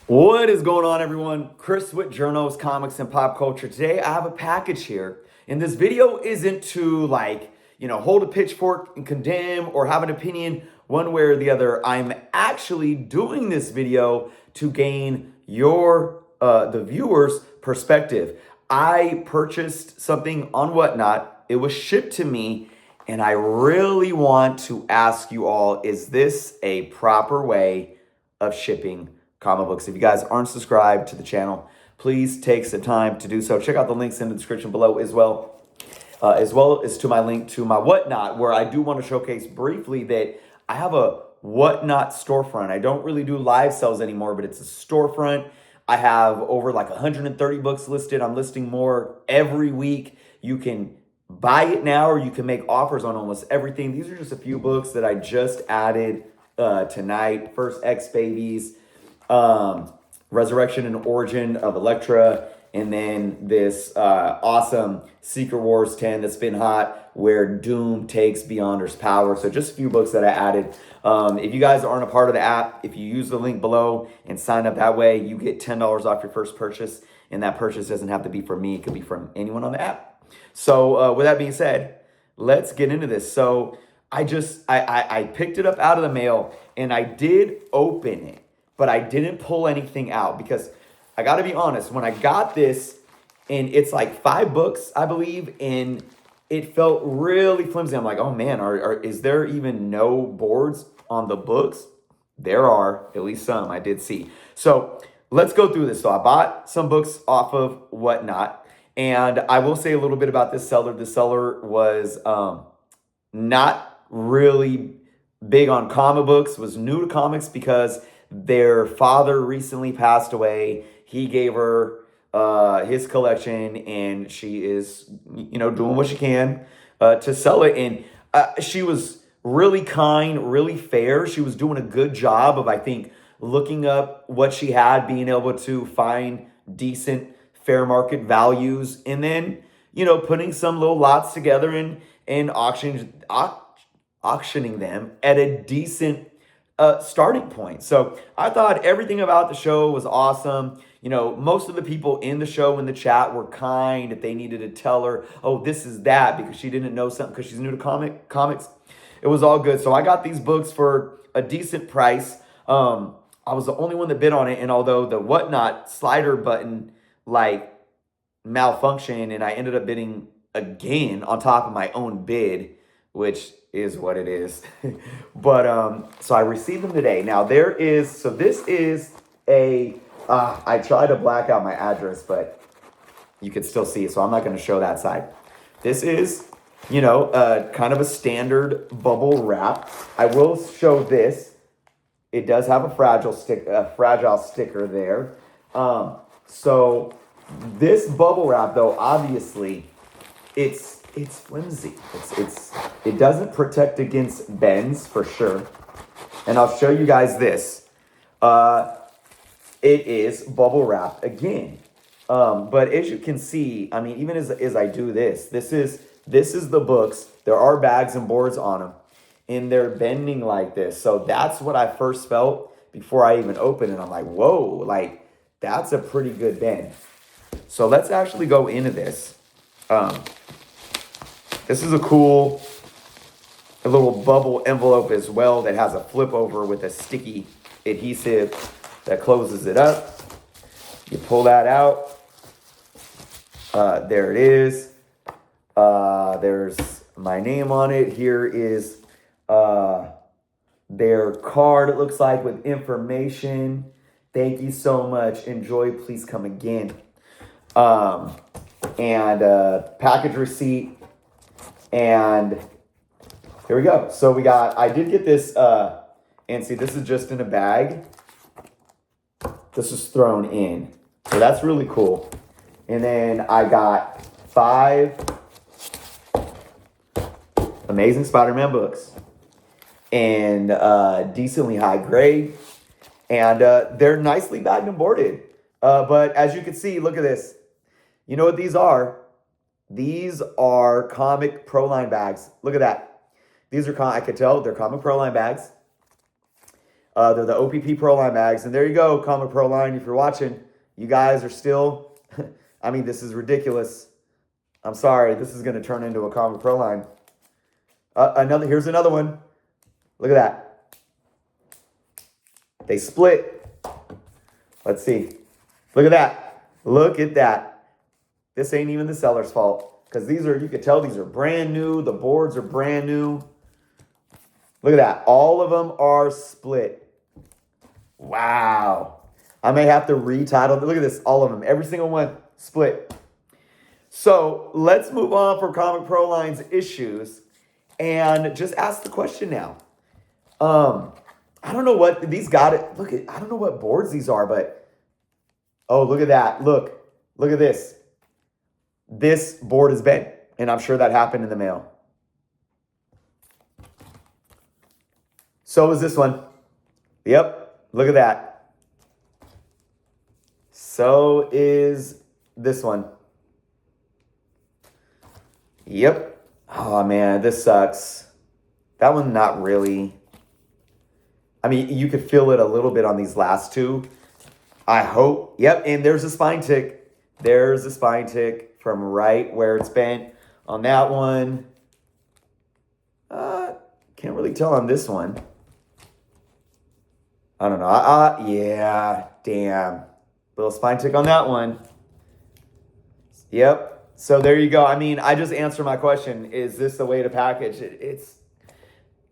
What is going on, everyone? Chris with Journos, Comics, and Pop Culture. Today, I have a package here, and this video isn't to hold a pitchfork and condemn or have an opinion one way or the other. I'm actually doing this video to gain the viewers' perspective. I purchased something on Whatnot. It was shipped to me, and I really want to ask you all, is this a proper way of shipping comic books? If you guys aren't subscribed to the channel, please take some time to do so. Check out the links in the description below as well as to my link to my Whatnot, where I do want to showcase briefly that I have a Whatnot storefront. I don't really do live sales anymore, but it's a storefront. I have over like 130 books listed. I'm listing more every week. You can buy it now, or you can make offers on almost everything. These are just a few books that I just added tonight. First X Babies, Resurrection and Origin of Elektra, and then this awesome Secret Wars 10 that's been hot, where Doom takes Beyonder's power. So just a few books that I added. If you guys aren't a part of the app, if you use the link below and sign up that way, you get $10 off your first purchase, and that purchase doesn't have to be from me. It could be from anyone on the app. So with that being said, let's get into this. So I picked it up out of the mail, and I did open it, but I didn't pull anything out because I got to be honest, when I got this, and it's like 5 books, I believe, and it felt really flimsy. I'm like, oh man, is there even no boards on the books? There are, at least some I did see. So let's go through this. So I bought some books off of Whatnot, and I will say a little bit about this seller. The seller was not really big on comic books, was new to comics because their father recently passed away. He gave her his collection, and she is, doing what she can to sell it. And she was really kind, really fair. She was doing a good job of, I think, looking up what she had, being able to find decent fair market values, and then, putting some little lots together and auctioning them at a decent starting point. So I thought everything about the show was awesome. Most of the people in the show, in the chat, were kind. If they needed to tell her, oh, this is that, because she didn't know something because she's new to comics, it was all good. So I got these books for a decent price. I was the only one that bid on it, and although the Whatnot slider button malfunctioned, and I ended up bidding again on top of my own bid, which is what it is. But so I received them today. Now this is a I tried to black out my address, but you could still see it, so I'm not going to show that side. This is, kind of a standard bubble wrap. I will show this. It does have a fragile sticker there. So this bubble wrap, though, obviously, it's flimsy. It doesn't protect against bends for sure. And I'll show you guys this. It is bubble wrapped again. But as you can see, I mean, even as I do this is the books. There are bags and boards on them, and they're bending like this. So that's what I first felt before I even opened it. I'm like, whoa, that's a pretty good bend. So let's actually go into this. This is a little bubble envelope as well that has a flip over with a sticky adhesive that closes it up. You pull that out. There it is. There's my name on it. Here is their card, it looks like, with information. Thank you so much. Enjoy. Please come again. And package receipt. And here we go. So I did get this, and see, this is just in a bag. This is thrown in. So that's really cool. And then I got 5 Amazing Spider-Man books, and decently high grade. And they're nicely bagged and boarded. But as you can see, look at this. You know what these are? These are Comic Proline bags. Look at that. These are, I could tell they're Comic Proline bags. They're the OPP Pro Line mags. And there you go, Comic Pro Line. If you're watching, you guys are still, I mean, this is ridiculous. I'm sorry. This is going to turn into a Comic Pro Line. Here's another one. Look at that. They split. Let's see. Look at that. Look at that. This ain't even the seller's fault. Because these are, you can tell these are brand new. The boards are brand new. Look at that. All of them are split. Wow. I may have to retitle. Look at this. All of them. Every single one split. So let's move on from Comic Pro Line's issues and just ask the question now. I don't know what these got it. Look at, I don't know what boards these are, but oh, look at that. Look at this. This board is bent, and I'm sure that happened in the mail. So is this one. Yep, look at that. So is this one. Yep. Oh, man, this sucks. That one, not really. I mean, you could feel it a little bit on these last two. I hope. Yep, and there's a spine tick. There's a spine tick from right where it's bent on that one. Can't really tell on this one. I don't know. Yeah, damn. Little spine tick on that one. Yep. So there you go. I mean, I just answered my question. Is this the way to package it?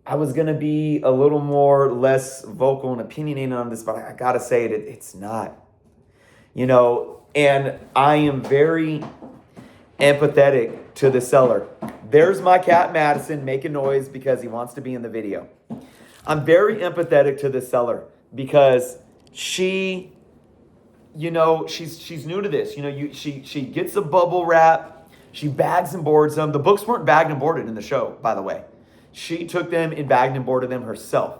I was going to be a little more less vocal and opinionated on this, but I got to say it's not. You know, and I am very empathetic to the seller. There's my cat Madison making noise because he wants to be in the video. I'm very empathetic to the seller because she, you know, she's new to this. You know, she gets a bubble wrap, she bags and boards them. The books weren't bagged and boarded in the show, by the way. She took them and bagged and boarded them herself.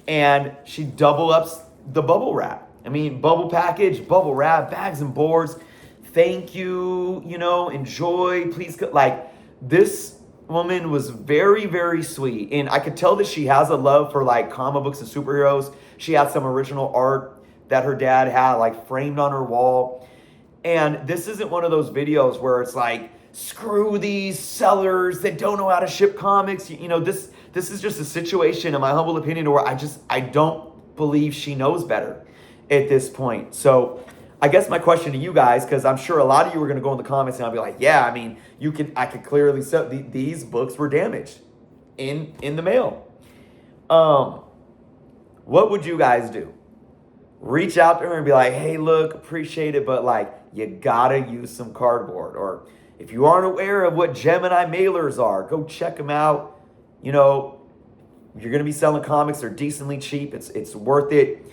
And she double ups the bubble wrap. I mean, bubble package, bubble wrap, bags and boards. Thank you, you know, enjoy, please. Like, this woman was very, very sweet. And I could tell that she has a love for, like, comic books and superheroes. She had some original art that her dad had, like, framed on her wall. And this isn't one of those videos where it's like, screw these sellers that don't know how to ship comics. You know, this is just a situation, in my humble opinion, where I don't believe she knows better at this point. So I guess my question to you guys, because I'm sure a lot of you are going to go in the comments and I'll be like, yeah, I mean, I could clearly say these books were damaged in the mail. What would you guys do? Reach out to her and be like, hey, look, appreciate it, but like, you gotta use some cardboard. Or if you aren't aware of what Gemini mailers are, go check them out. You know, you're going to be selling comics. They're decently cheap. It's worth it.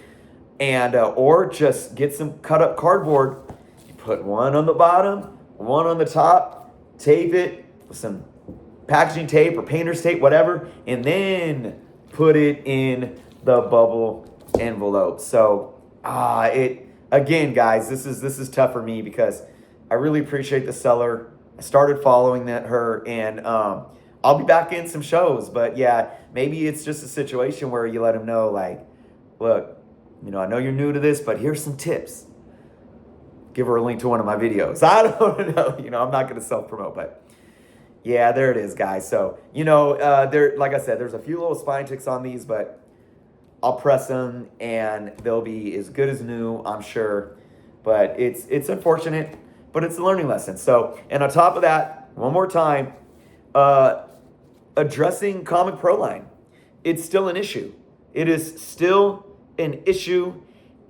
And or just get some cut up cardboard. You put one on the bottom, one on the top, tape it with some packaging tape or painter's tape, whatever, and then put it in the bubble envelope. So again, guys, this is tough for me because I really appreciate the seller. I started following her, and I'll be back in some shows. But yeah, maybe it's just a situation where you let them know, like, look, you know, I know you're new to this, but here's some tips. Give her a link to one of my videos. I don't know. You know, I'm not going to self-promote, but yeah, there it is, guys. So, you know, like I said, there's a few little spine ticks on these, but I'll press them, and they'll be as good as new, I'm sure. But it's unfortunate, but it's a learning lesson. So, and on top of that, one more time, addressing Comic Pro Line. It's still an issue. It is still an issue.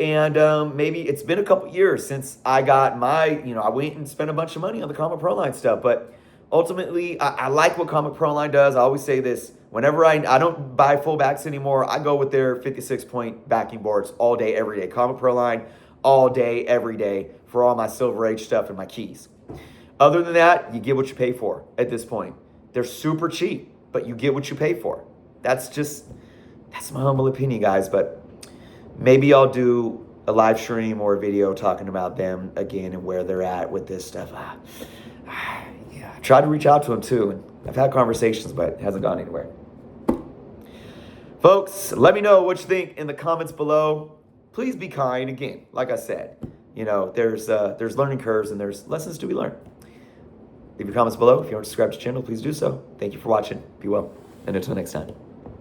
And maybe it's been a couple years since I got my, you know, I went and spent a bunch of money on the Comic Pro Line stuff. But ultimately, I like what Comic Pro Line does. I always say this. Whenever I don't buy full backs anymore, I go with their 56-point backing boards all day, every day. Comic Pro Line, all day, every day, for all my Silver Age stuff and my keys. Other than that, you get what you pay for at this point. They're super cheap, but you get what you pay for. That's my humble opinion, guys. But maybe I'll do a live stream or a video talking about them again and where they're at with this stuff. Yeah, I tried to reach out to them too, and I've had conversations, but it hasn't gone anywhere. Folks, let me know what you think in the comments below. Please be kind. Again, like I said, there's learning curves and there's lessons to be learned. Leave your comments below. If you aren't subscribed to the channel, please do so. Thank you for watching. Be well. And until next time.